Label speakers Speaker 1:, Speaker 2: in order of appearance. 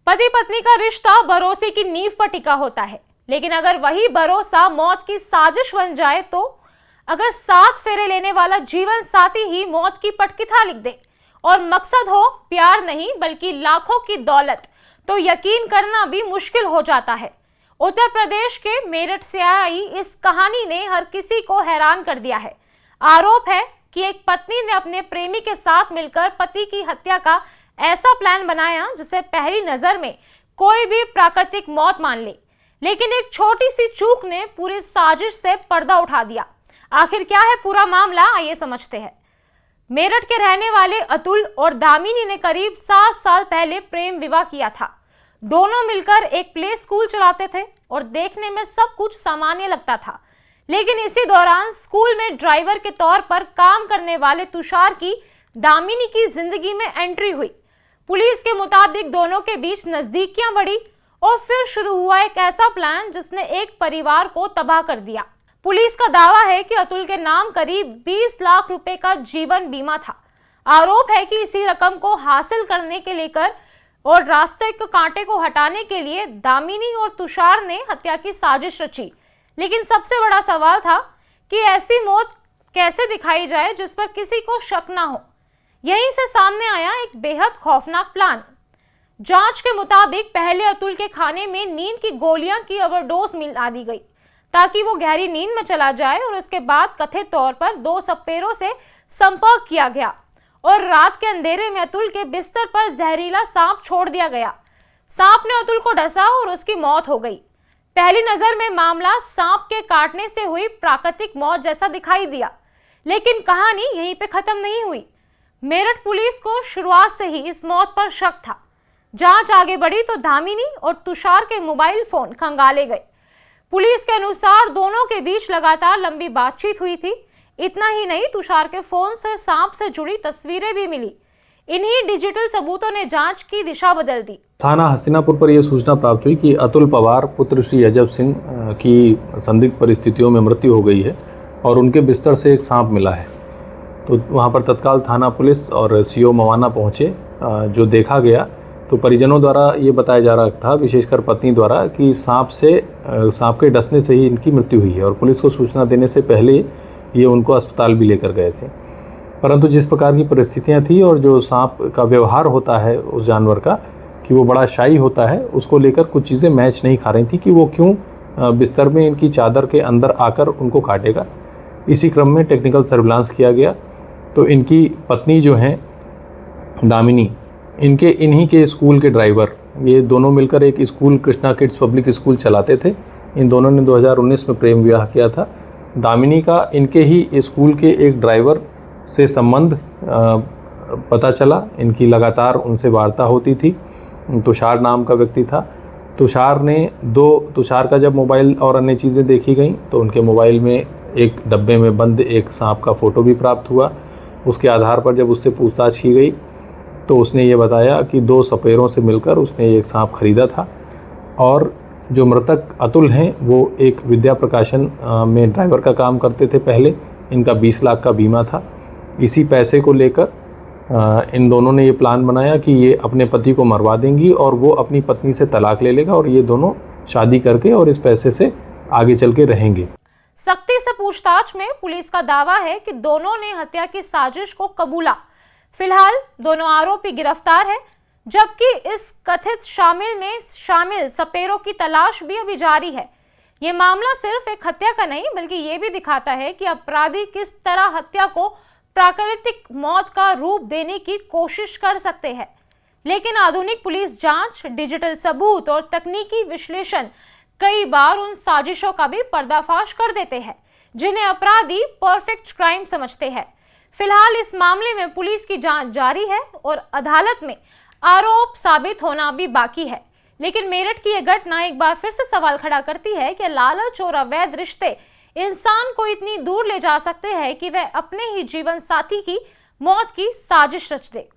Speaker 1: पति पत्नी का रिश्ता भरोसे की नींव पर टिका होता है, लेकिन अगर वही भरोसा मौत की साजिश बन जाए तो अगर 7 फेरे लेने वाला जीवन साथी ही मौत की पटकथा लिख दे और मकसद हो प्यार नहीं बल्कि लाखों की दौलत, तो यकीन करना भी मुश्किल हो जाता है। उत्तर प्रदेश के मेरठ से आई इस कहानी ने हर किसी को हैरान कर दिया है। आरोप है कि एक पत्नी ने अपने प्रेमी के साथ मिलकर पति की हत्या का ऐसा प्लान बनाया जिसे पहली नजर में कोई भी प्राकृतिक मौत मान ले, लेकिन एक छोटी सी चूक ने पूरी साजिश से पर्दा उठा दिया। आखिर क्या है पूरा मामला, आइए समझते हैं। मेरठ के रहने वाले अतुल और दामिनी ने करीब 7 साल पहले प्रेम विवाह किया था। दोनों मिलकर एक प्ले स्कूल चलाते थे और देखने में सब कुछ सामान्य लगता था, लेकिन इसी दौरान स्कूल में ड्राइवर के तौर पर काम करने वाले तुषार की दामिनी की जिंदगी में एंट्री हुई। पुलिस के मुताबिक दोनों के बीच नजदीकियां बढ़ी और फिर शुरू हुआ एक ऐसा प्लान जिसने एक परिवार को तबाह कर दिया। पुलिस का दावा है कि अतुल के नाम करीब 20 लाख रुपए का जीवन बीमा था। आरोप है कि इसी रकम को हासिल करने के लेकर और रास्ते के कांटे को हटाने के लिए दामिनी और तुषार ने हत्या की साजिश रची। लेकिन सबसे बड़ा सवाल था कि ऐसी मौत कैसे दिखाई जाए जिस पर किसी को शक ना हो। यहीं से सामने आया एक बेहद खौफनाक प्लान। जांच के मुताबिक पहले अतुल के खाने में नींद की गोलियां की ओवरडोज मिला दी गई ताकि वो गहरी नींद में चला जाए, और उसके बाद कथित तौर पर 2 सपेरों से संपर्क किया गया और रात के अंधेरे में अतुल के बिस्तर पर जहरीला सांप छोड़ दिया गया। सांप ने अतुल को डसा और उसकी मौत हो गई। पहली नजर में मामला सांप के काटने से हुई प्राकृतिक मौत जैसा दिखाई दिया, लेकिन कहानी यहीं पे खत्म नहीं हुई। मेरठ पुलिस को शुरुआत से ही इस मौत पर शक था। जांच आगे बढ़ी तो दामिनी और तुषार के मोबाइल फोन खंगाले गए। पुलिस के अनुसार दोनों के बीच लगातार लंबी बातचीत हुई थी। इतना ही नहीं, तुषार के फोन से सांप से जुड़ी तस्वीरें भी मिली। इन्हीं डिजिटल सबूतों ने जांच की दिशा बदल दी।
Speaker 2: थाना हस्तिनापुर पर यह सूचना प्राप्त हुई कि अतुल पवार पुत्र श्री अजब सिंह की संदिग्ध परिस्थितियों में मृत्यु हो गई है और उनके बिस्तर से एक सांप मिला है। तो वहां पर तत्काल थाना पुलिस और सीओ मवाना पहुंचे। जो देखा गया तो परिजनों द्वारा ये बताया जा रहा था, विशेषकर पत्नी द्वारा, कि सांप के डसने से ही इनकी मृत्यु हुई है और पुलिस को सूचना देने से पहले ये उनको अस्पताल भी लेकर गए थे। परंतु जिस प्रकार की परिस्थितियां थी और जो सांप का व्यवहार होता है उस जानवर का, कि वो बड़ा शाई होता है, उसको लेकर कुछ चीज़ें मैच नहीं खा रही थी कि वो क्यों बिस्तर में इनकी चादर के अंदर आकर उनको काटेगा। इसी क्रम में टेक्निकल सर्विलांस किया गया तो इनकी पत्नी जो हैं दामिनी, इन्हीं के स्कूल के ड्राइवर, ये दोनों मिलकर एक school Krishna kids public school चलाते थे। इन दोनों ने 2019 में प्रेम विवाह किया था। दामिनी का इनके ही स्कूल के एक ड्राइवर से संबंध पता चला। इनकी लगातार उनसे वार्ता होती थी। तुषार नाम का व्यक्ति था। तुषार का जब मोबाइल और अन्य चीज़ें देखी गई तो उनके मोबाइल में एक डब्बे में बंद एक सांप का फ़ोटो भी प्राप्त हुआ। उसके आधार पर जब उससे पूछताछ की गई तो उसने ये बताया कि 2 सपेरों से मिलकर उसने एक सांप खरीदा था और जो मृतक अतुल हैं वो एक विद्या प्रकाशन में ड्राइवर का काम करते थे पहले। इनका 20 लाख का बीमा था। इसी पैसे को लेकर इन दोनों ने ये प्लान बनाया कि ये अपने पति को मरवा देंगी और वो अपनी पत्नी से तलाक ले लेगा और ये दोनों शादी करके और इस पैसे से आगे चल के रहेंगे।
Speaker 1: सख्ती से पूछताछ में पुलिस का दावा है कि दोनों ने हत्या की साजिश को कबूला। फिलहाल दोनों आरोपी गिरफ्तार हैं, जबकि इस कथित शामिल सपेरों की तलाश भी अभी जारी है। ये मामला सिर्फ एक हत्या का नहीं बल्कि ये भी दिखाता है कि अपराधी किस तरह हत्या को प्राकृतिक मौत का रूप देने की कोशिश कर सकते हैं। लेकिन आधुनिक पुलिस जांच, डिजिटल सबूत और तकनीकी विश्लेषण कई बार उन साजिशों का भी पर्दाफाश कर देते हैं जिन्हें अपराधी परफेक्ट क्राइम समझते हैं। फिलहाल इस मामले में पुलिस की जांच जारी है और अदालत में आरोप साबित होना भी बाकी है। लेकिन मेरठ की यह घटना एक बार फिर से सवाल खड़ा करती है कि लालच और अवैध रिश्ते इंसान को इतनी दूर ले जा सकते हैं कि वह अपने ही जीवन साथी की मौत की साजिश रच दे।